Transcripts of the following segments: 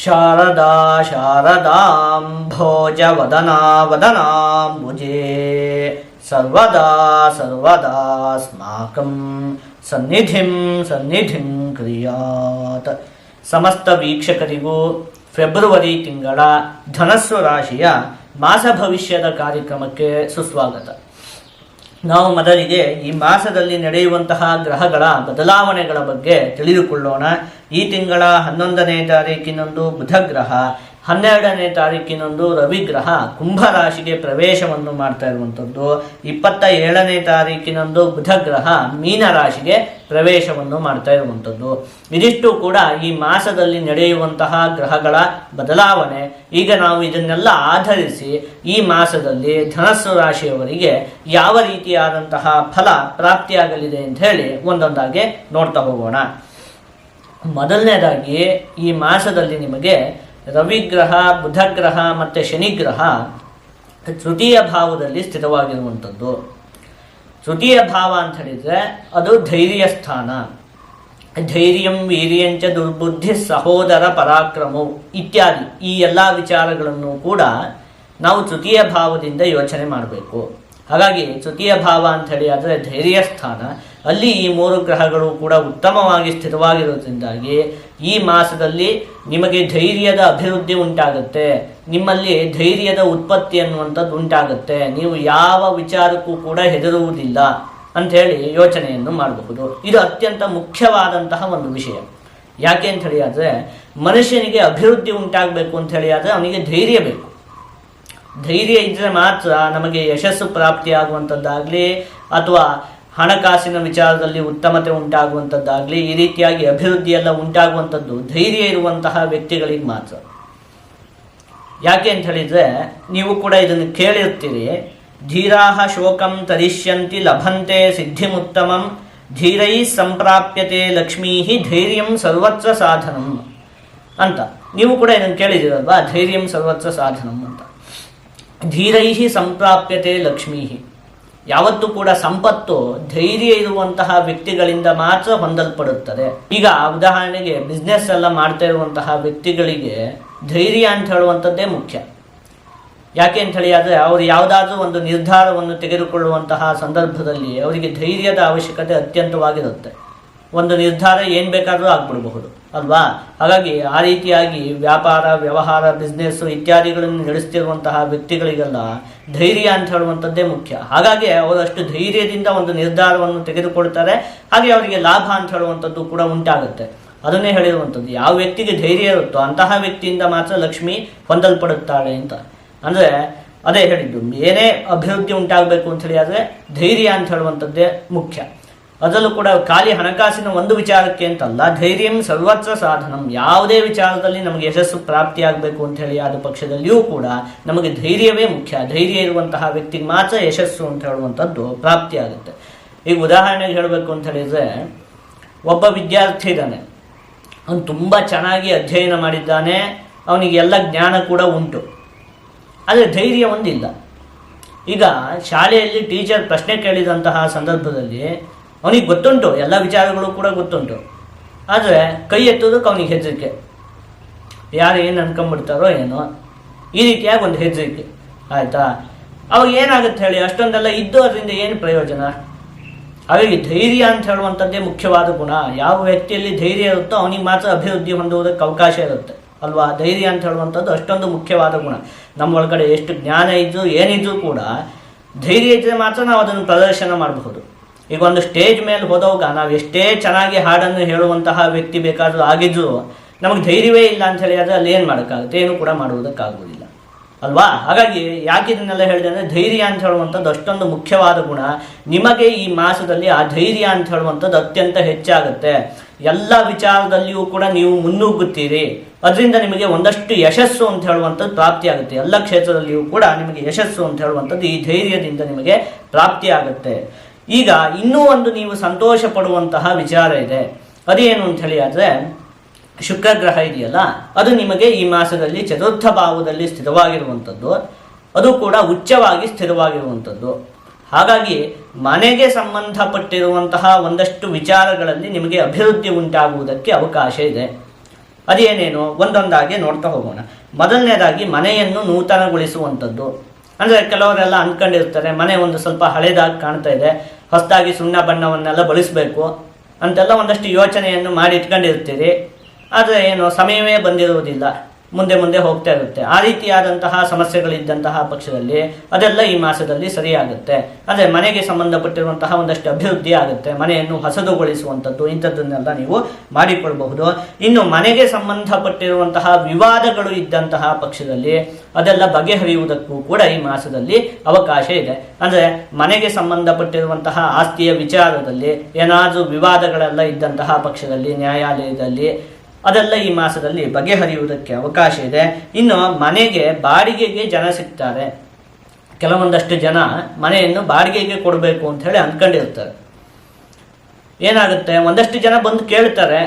ಶಾರದಾ ಶಾರದಾಂಭೋಜವದನಾ ವದನಾಂಬುಜೇ ಸರ್ವದಾ ಸರ್ವದಾಸ್ಮಾಕಂ ಸನ್ನಿಧಿಂ ಸನ್ನಿಧಿಂ ಕ್ರಿಯಾತ್. ಸಮಸ್ತ ವೀಕ್ಷಕರಿಗೂ ಫೆಬ್ರವರಿ ತಿಂಗಳ ಧನಸ್ಸು ರಾಶಿಯ ಮಾಸ ಭವಿಷ್ಯದ ಕಾರ್ಯಕ್ರಮಕ್ಕೆ ಸುಸ್ವಾಗತ. ನಾವು ಮೊದಲಿಗೆ ಈ ಮಾಸದಲ್ಲಿ ನಡೆಯುವಂತಹ ಗ್ರಹಗಳ ಬದಲಾವಣೆಗಳ ಬಗ್ಗೆ ತಿಳಿದುಕೊಳ್ಳೋಣ. ಈ ತಿಂಗಳ 11ನೇ ತಾರೀಕಿನಂದು ಬುಧ ಗ್ರಹ, 12ನೇ ತಾರೀಕಿನಂದು ರವಿಗ್ರಹ ಕುಂಭ ರಾಶಿಗೆ ಪ್ರವೇಶವನ್ನು ಮಾಡ್ತಾ ಇರುವಂಥದ್ದು. 27ನೇ ತಾರೀಕಿನಂದು ಬುಧ ಗ್ರಹ ಮೀನ ರಾಶಿಗೆ ಪ್ರವೇಶವನ್ನು ಮಾಡ್ತಾ ಇರುವಂಥದ್ದು. ಇದಿಷ್ಟು ಕೂಡ ಈ ಮಾಸದಲ್ಲಿ ನಡೆಯುವಂತಹ ಗ್ರಹಗಳ ಬದಲಾವಣೆ. ಈಗ ನಾವು ಇದನ್ನೆಲ್ಲ ಆಧರಿಸಿ ಈ ಮಾಸದಲ್ಲಿ ಧನಸ್ಸು ರಾಶಿಯವರಿಗೆ ಯಾವ ರೀತಿಯಾದಂತಹ ಫಲ ಪ್ರಾಪ್ತಿಯಾಗಲಿದೆ ಅಂತ ಹೇಳಿ ಒಂದೊಂದಾಗಿ ನೋಡ್ತಾ ಹೋಗೋಣ. ಮೊದಲನೇದಾಗಿ ಈ ಮಾಸದಲ್ಲಿ ನಿಮಗೆ ರವಿಗ್ರಹ, ಬುಧಗ್ರಹ ಮತ್ತು ಶನಿಗ್ರಹ ತೃತೀಯ ಭಾವದಲ್ಲಿ ಸ್ಥಿತವಾಗಿರುವಂಥದ್ದು. ತೃತೀಯ ಭಾವ ಅಂತ ಹೇಳಿದರೆ ಅದು ಧೈರ್ಯ ಸ್ಥಾನ. ಧೈರ್ಯಂ ವೀರ್ಯಂಚ ದುರ್ಬುದ್ಧಿ ಸಹೋದರ ಪರಾಕ್ರಮವು ಇತ್ಯಾದಿ ಈ ಎಲ್ಲ ವಿಚಾರಗಳನ್ನು ಕೂಡ ನಾವು ತೃತೀಯ ಭಾವದಿಂದ ಯೋಚನೆ ಮಾಡಬೇಕು. ಹಾಗಾಗಿ ತೃತೀಯ ಭಾವ ಅಂತ ಹೇಳಿ ಆದರೆ ಧೈರ್ಯ ಸ್ಥಾನ, ಅಲ್ಲಿ ಈ 3 ಗ್ರಹಗಳು ಕೂಡ ಉತ್ತಮವಾಗಿ ಸ್ಥಿರವಾಗಿರೋದ್ರಿಂದಾಗಿ ಈ ಮಾಸದಲ್ಲಿ ನಿಮಗೆ ಧೈರ್ಯದ ಅಭಿವೃದ್ಧಿ ಉಂಟಾಗುತ್ತೆ. ನಿಮ್ಮಲ್ಲಿ ಧೈರ್ಯದ ಉತ್ಪತ್ತಿ ಅನ್ನುವಂಥದ್ದು ಉಂಟಾಗುತ್ತೆ. ನೀವು ಯಾವ ವಿಚಾರಕ್ಕೂ ಕೂಡ ಹೆದರುವುದಿಲ್ಲ ಅಂಥೇಳಿ ಯೋಚನೆಯನ್ನು ಮಾಡಬಹುದು. ಇದು ಅತ್ಯಂತ ಮುಖ್ಯವಾದಂತಹ ಒಂದು ವಿಷಯ. ಯಾಕೆ ಅಂತ ಹೇಳಿ ಆದರೆ ಮನುಷ್ಯನಿಗೆ ಅಭಿವೃದ್ಧಿ ಉಂಟಾಗಬೇಕು ಅಂತ ಹೇಳಿ ಆದರೆ ಅವನಿಗೆ ಧೈರ್ಯ ಬೇಕು. ಧೈರ್ಯ ಇದ್ದರೆ ಮಾತ್ರ ನಮಗೆ ಯಶಸ್ಸು ಪ್ರಾಪ್ತಿಯಾಗುವಂಥದ್ದಾಗಲಿ ಅಥವಾ ಹಣಕಾಸಿನ ವಿಚಾರದಲ್ಲಿ ಉತ್ತಮತೆ ಉಂಟಾಗುವಂಥದ್ದಾಗಲಿ ಈ ರೀತಿಯಾಗಿ ಅಭಿವೃದ್ಧಿಯೆಲ್ಲ ಉಂಟಾಗುವಂಥದ್ದು ಧೈರ್ಯ ಇರುವಂತಹ ವ್ಯಕ್ತಿಗಳಿಗೆ ಮಾತ್ರ. ಯಾಕೆ ಅಂತ ಹೇಳಿದರೆ ನೀವು ಕೂಡ ಇದನ್ನು ಕೇಳಿರ್ತೀರಿ. ಧೀರಾಹ ಶೋಕಂ ತರಿಷ್ಯಂತಿ ಲಭಂತೆ ಸಿದ್ಧಿಮುತ್ತಮಂ ಧೀರೈ ಸಂಪ್ರಾಪ್ಯತೆ ಲಕ್ಷ್ಮೀ ಧೈರ್ಯಂ ಸರ್ವತ್ರ ಸಾಧನಂ ಅಂತ. ನೀವು ಕೂಡ ಇದನ್ನು ಕೇಳಿದಿರಲ್ವಾ, ಧೈರ್ಯಂ ಸರ್ವತ್ರ ಸಾಧನಂ ಅಂತ. ಧೀರೈ ಸಂಪ್ರಾಪ್ಯತೆ ಲಕ್ಷ್ಮೀ, ಯಾವತ್ತೂ ಕೂಡ ಸಂಪತ್ತು ಧೈರ್ಯ ಇರುವಂತಹ ವ್ಯಕ್ತಿಗಳಿಂದ ಮಾತ್ರ ಹೊಂದಲ್ಪಡುತ್ತದೆ. ಈಗ ಉದಾಹರಣೆಗೆ ಬಿಸ್ನೆಸ್ ಎಲ್ಲ ಮಾಡ್ತಾ ಇರುವಂತಹ ವ್ಯಕ್ತಿಗಳಿಗೆ ಧೈರ್ಯ ಅಂತ ಹೇಳುವಂಥದ್ದೇ ಮುಖ್ಯ. ಯಾಕೆ ಅಂತ ಹೇಳಿ ಆದರೆ ಅವರು ಯಾವುದಾದ್ರೂ ಒಂದು ನಿರ್ಧಾರವನ್ನು ತೆಗೆದುಕೊಳ್ಳುವಂತಹ ಸಂದರ್ಭದಲ್ಲಿ ಅವರಿಗೆ ಧೈರ್ಯದ ಅವಶ್ಯಕತೆ ಅತ್ಯಂತವಾಗಿರುತ್ತೆ. ಒಂದು ನಿರ್ಧಾರ ಏನು ಬೇಕಾದರೂ ಆಗ್ಬಿಡಬಹುದು ಅಲ್ವಾ. ಹಾಗಾಗಿ ಆ ರೀತಿಯಾಗಿ ವ್ಯಾಪಾರ, ವ್ಯವಹಾರ, ಬಿಸ್ನೆಸ್ಸು ಇತ್ಯಾದಿಗಳನ್ನು ನಡೆಸ್ತಿರುವಂತಹ ವ್ಯಕ್ತಿಗಳಿಗೆಲ್ಲ ಧೈರ್ಯ ಅಂತ ಹೇಳುವಂಥದ್ದೇ ಮುಖ್ಯ. ಹಾಗಾಗಿ ಅವರಷ್ಟು ಧೈರ್ಯದಿಂದ ಒಂದು ನಿರ್ಧಾರವನ್ನು ತೆಗೆದುಕೊಳ್ತಾರೆ. ಹಾಗೆ ಅವರಿಗೆ ಲಾಭ ಅಂತ ಹೇಳುವಂಥದ್ದು ಕೂಡ ಉಂಟಾಗುತ್ತೆ. ಅದನ್ನೇ ಹೇಳಿರುವಂಥದ್ದು, ಯಾವ ವ್ಯಕ್ತಿಗೆ ಧೈರ್ಯ ಇರುತ್ತೋ ಅಂತಹ ವ್ಯಕ್ತಿಯಿಂದ ಮಾತ್ರ ಲಕ್ಷ್ಮಿ ಹೊಂದಲ್ಪಡುತ್ತಾಳೆ ಅಂತ. ಅಂದರೆ ಅದೇ ಹೇಳಿದ್ದು, ಏನೇ ಅಭಿವೃದ್ಧಿ ಉಂಟಾಗಬೇಕು ಅಂತ ಹೇಳಿ ಆದರೆ ಧೈರ್ಯ ಅಂತ ಹೇಳುವಂಥದ್ದೇ ಮುಖ್ಯ. ಅದರಲ್ಲೂ ಕೂಡ ಖಾಲಿ ಹಣಕಾಸಿನ ಒಂದು ವಿಚಾರಕ್ಕೆ ಅಂತಲ್ಲ, ಧೈರ್ಯಂ ಸರ್ವತ್ರ ಸಾಧನಂ. ಯಾವುದೇ ವಿಚಾರದಲ್ಲಿ ನಮಗೆ ಯಶಸ್ಸು ಪ್ರಾಪ್ತಿಯಾಗಬೇಕು ಅಂತ ಹೇಳಿ ಆದ ಪಕ್ಷದಲ್ಲಿಯೂ ಕೂಡ ನಮಗೆ ಧೈರ್ಯವೇ ಮುಖ್ಯ. ಧೈರ್ಯ ಇರುವಂತಹ ವ್ಯಕ್ತಿಗೆ ಮಾತ್ರ ಯಶಸ್ಸು ಅಂತ ಹೇಳುವಂಥದ್ದು ಪ್ರಾಪ್ತಿಯಾಗುತ್ತೆ. ಈಗ ಉದಾಹರಣೆಗೆ ಹೇಳಬೇಕು ಅಂತ ಹೇಳಿದರೆ, ಒಬ್ಬ ವಿದ್ಯಾರ್ಥಿ ಇದ್ದಾನೆ, ಅವನು ತುಂಬ ಚೆನ್ನಾಗಿ ಅಧ್ಯಯನ ಮಾಡಿದ್ದಾನೆ, ಅವನಿಗೆ ಎಲ್ಲ ಜ್ಞಾನ ಕೂಡ ಉಂಟು, ಆದರೆ ಧೈರ್ಯ ಒಂದಿಲ್ಲ. ಈಗ ಶಾಲೆಯಲ್ಲಿ ಟೀಚರ್ ಪ್ರಶ್ನೆ ಕೇಳಿದಂತಹ ಸಂದರ್ಭದಲ್ಲಿ ಅವನಿಗೆ ಗೊತ್ತುಂಟು, ಎಲ್ಲ ವಿಚಾರಗಳು ಕೂಡ ಗೊತ್ತುಂಟು, ಆದರೆ ಕೈ ಎತ್ತೋದಕ್ಕೆ ಅವನಿಗೆ ಹೆದರಿಕೆ. ಯಾರು ಏನು ಅನ್ಕೊಂಡ್ಬಿಡ್ತಾರೋ ಏನೋ, ಈ ರೀತಿಯಾಗಿ ಒಂದು ಹೆದರಿಕೆ ಆಯಿತಾ. ಅವಾಗ ಏನಾಗುತ್ತೆ ಹೇಳಿ, ಅಷ್ಟೊಂದೆಲ್ಲ ಇದ್ದು ಅದರಿಂದ ಏನು ಪ್ರಯೋಜನ? ಹಾಗಾಗಿ ಧೈರ್ಯ ಅಂತ ಹೇಳುವಂಥದ್ದೇ ಮುಖ್ಯವಾದ ಗುಣ. ಯಾವ ವ್ಯಕ್ತಿಯಲ್ಲಿ ಧೈರ್ಯ ಇರುತ್ತೋ ಅವನಿಗೆ ಮಾತ್ರ ಅಭಿವೃದ್ಧಿ ಹೊಂದುವುದಕ್ಕೆ ಅವಕಾಶ ಇರುತ್ತೆ ಅಲ್ವಾ. ಧೈರ್ಯ ಅಂತ ಹೇಳುವಂಥದ್ದು ಅಷ್ಟೊಂದು ಮುಖ್ಯವಾದ ಗುಣ. ನಮ್ಮ ಒಳಗಡೆ ಎಷ್ಟು ಜ್ಞಾನ ಇದ್ದು ಏನಿದ್ರೂ ಕೂಡ ಧೈರ್ಯ ಇದ್ದರೆ ಮಾತ್ರ ನಾವು ಅದನ್ನು ಪ್ರದರ್ಶನ ಮಾಡಬಹುದು. ಈಗ ಒಂದು ಸ್ಟೇಜ್ ಮೇಲೆ ಹೋದಾಗ ನಾವು ಎಷ್ಟೇ ಚೆನ್ನಾಗಿ ಹಾಡನ್ನು ಹೇಳುವಂತಹ ವ್ಯಕ್ತಿ ಬೇಕಾದರೂ ಆಗಿದ್ರೂ ನಮಗೆ ಧೈರ್ಯವೇ ಇಲ್ಲ ಅಂತ ಹೇಳಿ ಆದರೆ ಅಲ್ಲಿ ಏನು ಮಾಡೋಕ್ಕಾಗುತ್ತೆ? ಏನು ಕೂಡ ಮಾಡುವುದಕ್ಕಾಗುವುದಿಲ್ಲ ಅಲ್ವಾ. ಹಾಗಾಗಿ ಯಾಕೆ ಇದನ್ನೆಲ್ಲ ಹೇಳಿದೆ ಅಂದರೆ ಧೈರ್ಯ ಅಂತ ಹೇಳುವಂಥದ್ದು ಅಷ್ಟೊಂದು ಮುಖ್ಯವಾದ ಗುಣ. ನಿಮಗೆ ಈ ಮಾಸದಲ್ಲಿ ಆ ಧೈರ್ಯ ಅಂತ ಹೇಳುವಂಥದ್ದು ಅತ್ಯಂತ ಹೆಚ್ಚಾಗುತ್ತೆ. ಎಲ್ಲ ವಿಚಾರದಲ್ಲಿಯೂ ಕೂಡ ನೀವು ಮುನ್ನುಗ್ಗುತ್ತೀರಿ. ಅದರಿಂದ ನಿಮಗೆ ಒಂದಷ್ಟು ಯಶಸ್ಸು ಅಂತ ಹೇಳುವಂಥದ್ದು ಪ್ರಾಪ್ತಿಯಾಗುತ್ತೆ. ಎಲ್ಲ ಕ್ಷೇತ್ರದಲ್ಲಿಯೂ ಕೂಡ ನಿಮಗೆ ಯಶಸ್ಸು ಅಂತ ಹೇಳುವಂಥದ್ದು ಈ ಧೈರ್ಯದಿಂದ ನಿಮಗೆ ಪ್ರಾಪ್ತಿಯಾಗುತ್ತೆ. ಈಗ ಇನ್ನೂ ಒಂದು ನೀವು ಸಂತೋಷ ಪಡುವಂತಹ ವಿಚಾರ ಇದೆ. ಅದೇನು ಅಂತ ಹೇಳಿ ಆದರೆ ಶುಕ್ರ ಗ್ರಹ ಇದೆಯಲ್ಲ, ಅದು ನಿಮಗೆ ಈ ಮಾಸದಲ್ಲಿ ಚತುರ್ಥ ಭಾವದಲ್ಲಿ ಸ್ಥಿರವಾಗಿರುವಂಥದ್ದು, ಅದು ಕೂಡ ಉಚ್ಚವಾಗಿ ಸ್ಥಿರವಾಗಿರುವಂಥದ್ದು. ಹಾಗಾಗಿ ಮನೆಗೆ ಸಂಬಂಧಪಟ್ಟಿರುವಂತಹ ಒಂದಷ್ಟು ವಿಚಾರಗಳಲ್ಲಿ ನಿಮಗೆ ಅಭಿವೃದ್ಧಿ ಉಂಟಾಗುವುದಕ್ಕೆ ಅವಕಾಶ ಇದೆ. ಅದೇನೇನು ಒಂದೊಂದಾಗಿ ನೋಡ್ತಾ ಹೋಗೋಣ. ಮೊದಲನೇದಾಗಿ ಮನೆಯನ್ನು ನೂತನಗೊಳಿಸುವಂಥದ್ದು. ಅಂದರೆ ಕೆಲವರೆಲ್ಲ ಅಂದ್ಕೊಂಡಿರ್ತಾರೆ, ಮನೆ ಒಂದು ಸ್ವಲ್ಪ ಹಳೇದಾಗಿ ಕಾಣ್ತಾ ಇದೆ, ಹೊಸದಾಗಿ ಸುಣ್ಣ ಬಣ್ಣವನ್ನೆಲ್ಲ ಬಳಸಬೇಕು ಅಂತೆಲ್ಲ ಒಂದಷ್ಟು ಯೋಚನೆಯನ್ನು ಮಾಡಿ ಇಟ್ಕೊಂಡಿರ್ತೀರಿ. ಆದರೆ ಏನು ಸಮಯವೇ ಬಂದಿರುವುದಿಲ್ಲ, ಮುಂದೆ ಮುಂದೆ ಹೋಗ್ತಾ ಇರುತ್ತೆ. ಆ ರೀತಿಯಾದಂತಹ ಸಮಸ್ಯೆಗಳಿದ್ದಂತಹ ಪಕ್ಷದಲ್ಲಿ ಅದೆಲ್ಲ ಈ ಮಾಸದಲ್ಲಿ ಸರಿಯಾಗುತ್ತೆ. ಅಂದರೆ ಮನೆಗೆ ಸಂಬಂಧಪಟ್ಟಿರುವಂತಹ ಒಂದಷ್ಟು ಅಭಿವೃದ್ಧಿ ಆಗುತ್ತೆ, ಮನೆಯನ್ನು ಹೊಸದುಗೊಳಿಸುವಂಥದ್ದು ಇಂಥದ್ದನ್ನೆಲ್ಲ ನೀವು ಮಾಡಿಕೊಳ್ಬಹುದು. ಇನ್ನು ಮನೆಗೆ ಸಂಬಂಧಪಟ್ಟಿರುವಂತಹ ವಿವಾದಗಳು ಇದ್ದಂತಹ ಪಕ್ಷದಲ್ಲಿ ಅದೆಲ್ಲ ಬಗೆಹರಿಯುವುದಕ್ಕೂ ಕೂಡ ಈ ಮಾಸದಲ್ಲಿ ಅವಕಾಶ ಇದೆ. ಅಂದರೆ ಮನೆಗೆ ಸಂಬಂಧಪಟ್ಟಿರುವಂತಹ ಆಸ್ತಿಯ ವಿಚಾರದಲ್ಲಿ ಏನಾದರೂ ವಿವಾದಗಳೆಲ್ಲ ಇದ್ದಂತಹ ಪಕ್ಷದಲ್ಲಿ ನ್ಯಾಯಾಲಯದಲ್ಲಿ ಅದೆಲ್ಲ ಈ ಮಾಸದಲ್ಲಿ ಬಗೆಹರಿಯುವುದಕ್ಕೆ ಅವಕಾಶ ಇದೆ. ಇನ್ನು ಮನೆಗೆ ಬಾಡಿಗೆಗೆ ಜನ ಸಿಗ್ತಾರೆ. ಕೆಲವೊಂದಷ್ಟು ಜನ ಮನೆಯನ್ನು ಬಾಡಿಗೆಗೆ ಕೊಡಬೇಕು ಅಂತ ಹೇಳಿ ಅಂದ್ಕೊಂಡಿರ್ತಾರೆ. ಏನಾಗುತ್ತೆ, ಒಂದಷ್ಟು ಜನ ಬಂದು ಕೇಳ್ತಾರೆ,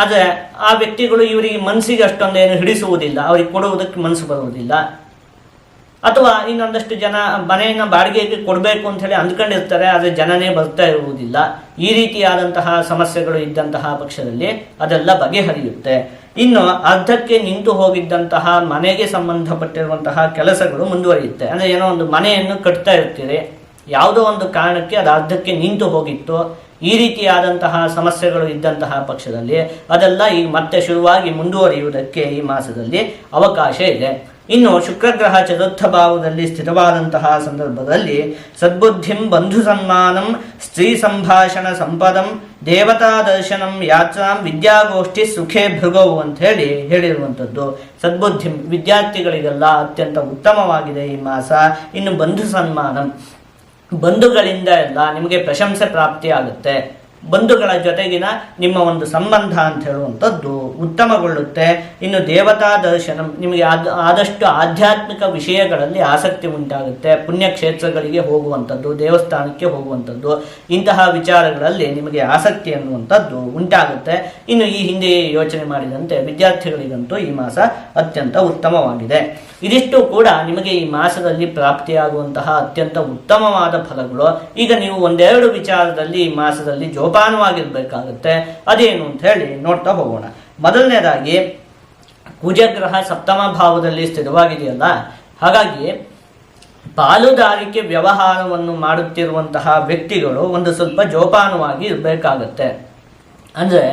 ಆದರೆ ಆ ವ್ಯಕ್ತಿಗಳು ಇವರಿಗೆ ಮನಸ್ಸಿಗೆ ಅಷ್ಟೊಂದೇನು ಹಿಡಿಸುವುದಿಲ್ಲ, ಅವ್ರಿಗೆ ಕೊಡುವುದಕ್ಕೆ ಮನಸ್ಸು ಬರುವುದಿಲ್ಲ. ಅಥವಾ ಇನ್ನೊಂದಷ್ಟು ಜನ ಮನೆಯನ್ನು ಬಾಡಿಗೆಗೆ ಕೊಡಬೇಕು ಅಂತ ಹೇಳಿ ಅಂದ್ಕೊಂಡಿರ್ತಾರೆ, ಆದರೆ ಜನನೇ ಬರ್ತಾ ಇರುವುದಿಲ್ಲ. ಈ ರೀತಿಯಾದಂತಹ ಸಮಸ್ಯೆಗಳು ಇದ್ದಂತಹ ಪಕ್ಷದಲ್ಲಿ ಅದೆಲ್ಲ ಬಗೆಹರಿಯುತ್ತೆ. ಇನ್ನು ಅರ್ಧಕ್ಕೆ ನಿಂತು ಹೋಗಿದ್ದಂತಹ ಮನೆಗೆ ಸಂಬಂಧಪಟ್ಟಿರುವಂತಹ ಕೆಲಸಗಳು ಮುಂದುವರಿಯುತ್ತೆ. ಅಂದರೆ ಏನೋ ಒಂದು ಮನೆಯನ್ನು ಕಟ್ತಾ ಇರ್ತೀರಿ, ಯಾವುದೋ ಒಂದು ಕಾರಣಕ್ಕೆ ಅದು ಅರ್ಧಕ್ಕೆ ನಿಂತು ಹೋಗಿತ್ತು. ಈ ರೀತಿಯಾದಂತಹ ಸಮಸ್ಯೆಗಳು ಇದ್ದಂತಹ ಪಕ್ಷದಲ್ಲಿ ಅದೆಲ್ಲ ಈಗ ಮತ್ತೆ ಶುರುವಾಗಿ ಮುಂದುವರಿಯುವುದಕ್ಕೆ ಈ ಮಾಸದಲ್ಲಿ ಅವಕಾಶ ಇದೆ. ಇನ್ನು ಶುಕ್ರಗ್ರಹ ಚತುರ್ಥ ಭಾವದಲ್ಲಿ ಸ್ಥಿತವಾದಂತಹ ಸಂದರ್ಭದಲ್ಲಿ ಸದ್ಬುದ್ಧಿಂ ಬಂಧು ಸನ್ಮಾನಂ ಸ್ತ್ರೀ ಸಂಭಾಷಣ ಸಂಪದಂ ದೇವತಾ ದರ್ಶನಂ ಯಾತ್ರಾಂ ವಿದ್ಯಾಗೋಷ್ಠಿ ಸುಖೇ ಭೃಗವು ಅಂತ ಹೇಳಿರುವಂಥದ್ದು. ಸದ್ಬುದ್ಧಿಂ ವಿದ್ಯಾರ್ಥಿಗಳಿಗೆಲ್ಲ ಅತ್ಯಂತ ಉತ್ತಮವಾಗಿದೆ ಈ ಮಾಸ. ಇನ್ನು ಬಂಧು ಸನ್ಮಾನಂ, ಬಂಧುಗಳಿಂದ ಎಲ್ಲ ನಿಮಗೆ ಪ್ರಶಂಸೆ ಪ್ರಾಪ್ತಿಯಾಗುತ್ತೆ. ಬಂಧುಗಳ ಜೊತೆಗಿನ ನಿಮ್ಮ ಒಂದು ಸಂಬಂಧ ಅಂತ ಹೇಳುವಂಥದ್ದು ಉತ್ತಮಗೊಳ್ಳುತ್ತೆ. ಇನ್ನು ದೇವತಾ ದರ್ಶನಂ, ನಿಮಗೆ ಆದಷ್ಟು ಆಧ್ಯಾತ್ಮಿಕ ವಿಷಯಗಳಲ್ಲಿ ಆಸಕ್ತಿ ಉಂಟಾಗುತ್ತೆ. ಪುಣ್ಯಕ್ಷೇತ್ರಗಳಿಗೆ ಹೋಗುವಂಥದ್ದು, ದೇವಸ್ಥಾನಕ್ಕೆ ಹೋಗುವಂಥದ್ದು, ಇಂತಹ ವಿಚಾರಗಳಲ್ಲಿ ನಿಮಗೆ ಆಸಕ್ತಿ ಅನ್ನುವಂಥದ್ದು ಉಂಟಾಗುತ್ತೆ. ಇನ್ನು ಈ ಹಿಂದೆ ಯೋಚನೆ ಮಾಡಿದಂತೆ ವಿದ್ಯಾರ್ಥಿಗಳಿಗಂತೂ ಈ ಮಾಸ ಅತ್ಯಂತ ಉತ್ತಮವಾಗಿದೆ. ಇದಿಷ್ಟು ಕೂಡ ನಿಮಗೆ ಈ ಮಾಸದಲ್ಲಿ ಪ್ರಾಪ್ತಿಯಾಗುವಂತಹ ಅತ್ಯಂತ ಉತ್ತಮವಾದ ಫಲಗಳು. ಈಗ ನೀವು ಒಂದೆರಡು ವಿಚಾರದಲ್ಲಿ ಈ ಮಾಸದಲ್ಲಿ ಜೋಪಾನವಾಗಿರ್ಬೇಕಾಗುತ್ತೆ. ಅದೇನು ಅಂತ ಹೇಳಿ ನೋಡ್ತಾ ಹೋಗೋಣ. ಮೊದಲನೇದಾಗಿ ಕುಜಗ್ರಹ ಸಪ್ತಮ ಭಾವದಲ್ಲಿ ಸ್ಥಿರವಾಗಿದೆಯಲ್ಲ, ಹಾಗಾಗಿ ಪಾಲುದಾರಿಕೆ ವ್ಯವಹಾರವನ್ನು ಮಾಡುತ್ತಿರುವಂತಹ ವ್ಯಕ್ತಿಗಳು ಒಂದು ಸ್ವಲ್ಪ ಜೋಪಾನವಾಗಿ ಇರಬೇಕಾಗತ್ತೆ. ಅಂದರೆ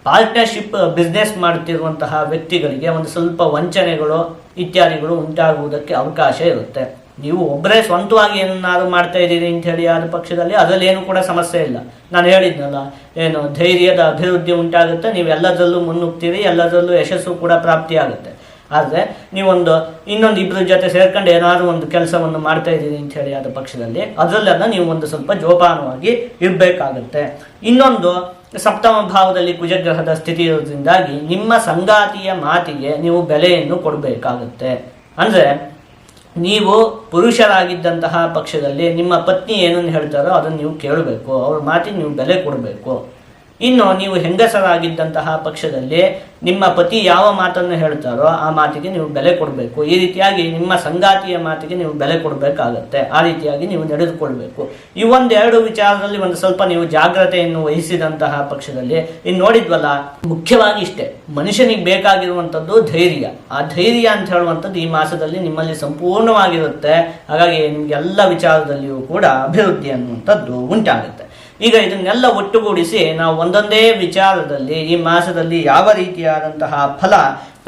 ಪಾರ್ಟ್ನರ್ಶಿಪ್ ಬಿಸ್ನೆಸ್ ಮಾಡುತ್ತಿರುವಂತಹ ವ್ಯಕ್ತಿಗಳಿಗೆ ಒಂದು ಸ್ವಲ್ಪ ವಂಚನೆಗಳು ಇತ್ಯಾದಿಗಳು ಉಂಟಾಗುವುದಕ್ಕೆ ಅವಕಾಶ ಇರುತ್ತೆ. ನೀವು ಒಬ್ಬರೇ ಸ್ವಂತವಾಗಿ ಏನಾದ್ರು ಮಾಡ್ತಾ ಇದ್ದೀರಿ ಅಂತ ಹೇಳಿ ಆದ ಪಕ್ಷದಲ್ಲಿ ಅದರಲ್ಲಿ ಏನು ಕೂಡ ಸಮಸ್ಯೆ ಇಲ್ಲ. ನಾನು ಹೇಳಿದ್ನಲ್ಲ, ಏನು ಧೈರ್ಯದ ಅಭಿವೃದ್ಧಿ ಉಂಟಾಗುತ್ತೆ, ನೀವು ಎಲ್ಲದರಲ್ಲೂ ಮುನ್ನುಗ್ತೀರಿ, ಎಲ್ಲದರಲ್ಲೂ ಯಶಸ್ಸು ಕೂಡ ಪ್ರಾಪ್ತಿಯಾಗುತ್ತೆ. ಆದರೆ ನೀವೊಂದು ಇನ್ನೊಂದು ಇಬ್ಬರ ಜೊತೆ ಸೇರ್ಕೊಂಡು ಏನಾದರೂ ಒಂದು ಕೆಲಸವನ್ನು ಮಾಡ್ತಾ ಇದ್ದೀರಿ ಅಂತ ಹೇಳಿ ಆದ ಪಕ್ಷದಲ್ಲಿ ಅದರಲ್ಲೆಲ್ಲ ನೀವು ಒಂದು ಸ್ವಲ್ಪ ಜೋಪಾನವಾಗಿ ಇರಬೇಕಾಗುತ್ತೆ. ಇನ್ನೊಂದು, ಸಪ್ತಮ ಭಾವದಲ್ಲಿ ಕುಜಗ್ರಹದ ಸ್ಥಿತಿ ಇರೋದ್ರಿಂದಾಗಿ ನಿಮ್ಮ ಸಂಗಾತಿಯ ಮಾತಿಗೆ ನೀವು ಬೆಲೆಯನ್ನು ಕೊಡಬೇಕಾಗುತ್ತೆ. ಅಂದರೆ ನೀವು ಪುರುಷರಾಗಿದ್ದಂತಹ ಪಕ್ಷದಲ್ಲಿ ನಿಮ್ಮ ಪತ್ನಿ ಏನನ್ನು ಹೇಳ್ತಾರೋ ಅದನ್ನು ನೀವು ಕೇಳಬೇಕು, ಅವ್ರ ಮಾತಿಗೆ ನೀವು ಬೆಲೆ ಕೊಡಬೇಕು. ಇನ್ನು ನೀವು ಹೆಂಗಸರಾಗಿದ್ದಂತಹ ಪಕ್ಷದಲ್ಲಿ ನಿಮ್ಮ ಪತಿ ಯಾವ ಮಾತನ್ನು ಹೇಳ್ತಾರೋ ಆ ಮಾತಿಗೆ ನೀವು ಬೆಲೆ ಕೊಡಬೇಕು. ಈ ರೀತಿಯಾಗಿ ನಿಮ್ಮ ಸಂಗಾತಿಯ ಮಾತಿಗೆ ನೀವು ಬೆಲೆ ಕೊಡಬೇಕಾಗತ್ತೆ. ಆ ರೀತಿಯಾಗಿ ನೀವು ನಡೆದುಕೊಳ್ಬೇಕು. ಈ ಒಂದೆರಡು ವಿಚಾರದಲ್ಲಿ ಒಂದು ಸ್ವಲ್ಪ ನೀವು ಜಾಗ್ರತೆಯನ್ನು ವಹಿಸಿದಂತಹ ಪಕ್ಷದಲ್ಲಿ, ಇನ್ನು ನೋಡಿದ್ವಲ್ಲ, ಮುಖ್ಯವಾಗಿ ಇಷ್ಟೇ, ಮನುಷ್ಯನಿಗೆ ಬೇಕಾಗಿರುವಂಥದ್ದು ಧೈರ್ಯ. ಆ ಧೈರ್ಯ ಅಂತ ಹೇಳುವಂಥದ್ದು ಈ ಮಾಸದಲ್ಲಿ ನಿಮ್ಮಲ್ಲಿ ಸಂಪೂರ್ಣವಾಗಿರುತ್ತೆ. ಹಾಗಾಗಿ ನಿಮಗೆಲ್ಲ ವಿಚಾರದಲ್ಲಿಯೂ ಕೂಡ ಅಭಿವೃದ್ಧಿ ಅನ್ನುವಂಥದ್ದು ಉಂಟಾಗುತ್ತೆ. ಈಗ ಇದನ್ನೆಲ್ಲ ಒಟ್ಟುಗೂಡಿಸಿ ನಾವು ಒಂದೊಂದೇ ವಿಚಾರದಲ್ಲಿ ಈ ಮಾಸದಲ್ಲಿ ಯಾವ ರೀತಿಯಾದಂತಹ ಫಲ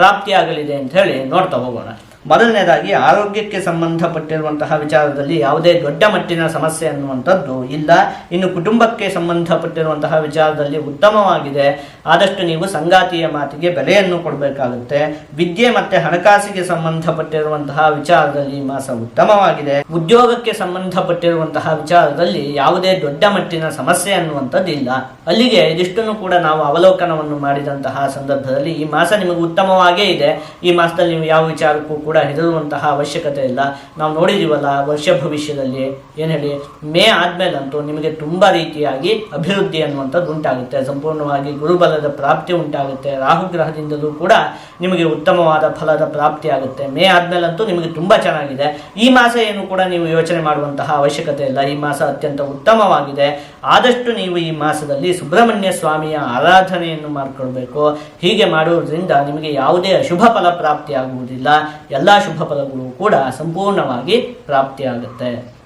ಪ್ರಾಪ್ತಿಯಾಗಲಿದೆ ಅಂತ ಹೇಳಿ ನೋಡ್ತಾ ಹೋಗೋಣ. ಮೊದಲನೇದಾಗಿ ಆರೋಗ್ಯಕ್ಕೆ ಸಂಬಂಧಪಟ್ಟಿರುವಂತಹ ವಿಚಾರದಲ್ಲಿ ಯಾವುದೇ ದೊಡ್ಡ ಮಟ್ಟಿನ ಸಮಸ್ಯೆ ಅನ್ನುವಂಥದ್ದು ಇಲ್ಲ. ಇನ್ನು ಕುಟುಂಬಕ್ಕೆ ಸಂಬಂಧಪಟ್ಟಿರುವಂತಹ ವಿಚಾರದಲ್ಲಿ ಉತ್ತಮವಾಗಿದೆ. ಆದಷ್ಟು ನೀವು ಸಂಗಾತಿಯ ಮಾತಿಗೆ ಬೆಲೆಯನ್ನು ಕೊಡಬೇಕಾಗುತ್ತೆ. ವಿದ್ಯೆ ಮತ್ತೆ ಹಣಕಾಸಿಗೆ ಸಂಬಂಧಪಟ್ಟಿರುವಂತಹ ವಿಚಾರದಲ್ಲಿ ಈ ಮಾಸ ಉತ್ತಮವಾಗಿದೆ. ಉದ್ಯೋಗಕ್ಕೆ ಸಂಬಂಧಪಟ್ಟಿರುವಂತಹ ವಿಚಾರದಲ್ಲಿ ಯಾವುದೇ ದೊಡ್ಡ ಮಟ್ಟಿನ ಸಮಸ್ಯೆ ಅನ್ನುವಂಥದ್ದು ಇಲ್ಲ. ಅಲ್ಲಿಗೆ ಇದಿಷ್ಟನ್ನು ಕೂಡ ನಾವು ಅವಲೋಕನವನ್ನು ಮಾಡಿದಂತಹ ಸಂದರ್ಭದಲ್ಲಿ ಈ ಮಾಸ ನಿಮಗೆ ಉತ್ತಮವಾಗೇ ಇದೆ. ಈ ಮಾಸದಲ್ಲಿ ನೀವು ಯಾವ ವಿಚಾರಕ್ಕೂ ಕೂಡ ಹೆದರುವಂತಹ ಅವಶ್ಯಕತೆ ಇಲ್ಲ. ನಾವು ನೋಡಿದೀವಲ್ಲ ವರ್ಷ ಭವಿಷ್ಯದಲ್ಲಿ ಏನು ಹೇಳಿ, ಮೇ ಆದ್ಮೇಲಂತೂ ನಿಮಗೆ ತುಂಬ ರೀತಿಯಾಗಿ ಅಭಿವೃದ್ಧಿ ಅನ್ನುವಂಥದ್ದು ಉಂಟಾಗುತ್ತೆ. ಸಂಪೂರ್ಣವಾಗಿ ಗುರುಬಲದ ಪ್ರಾಪ್ತಿ ಉಂಟಾಗುತ್ತೆ. ರಾಹುಗ್ರಹದಿಂದಲೂ ಕೂಡ ನಿಮಗೆ ಉತ್ತಮವಾದ ಫಲದ ಪ್ರಾಪ್ತಿ ಆಗುತ್ತೆ. ಮೇ ಆದ್ಮೇಲಂತೂ ನಿಮಗೆ ತುಂಬ ಚೆನ್ನಾಗಿದೆ. ಈ ಮಾಸ ಏನು ಕೂಡ ನೀವು ಯೋಚನೆ ಮಾಡುವಂತಹ ಅವಶ್ಯಕತೆ ಇಲ್ಲ. ಈ ಮಾಸ ಅತ್ಯಂತ ಉತ್ತಮವಾಗಿದೆ. ಆದಷ್ಟು ನೀವು ಈ ಮಾಸದಲ್ಲಿ ಸುಬ್ರಹ್ಮಣ್ಯ ಸ್ವಾಮಿಯ ಆರಾಧನೆಯನ್ನು ಮಾಡಿಕೊಳ್ಬೇಕು. ಹೀಗೆ ಮಾಡುವುದರಿಂದ ನಿಮಗೆ ಯಾವುದೇ ಅಶುಭ ಫಲ ಪ್ರಾಪ್ತಿಯಾಗುವುದಿಲ್ಲ. ಎಲ್ಲ ಶುಭ ಫಲಗಳು ಕೂಡ ಸಂಪೂರ್ಣವಾಗಿ ಪ್ರಾಪ್ತಿಯಾಗುತ್ತೆ.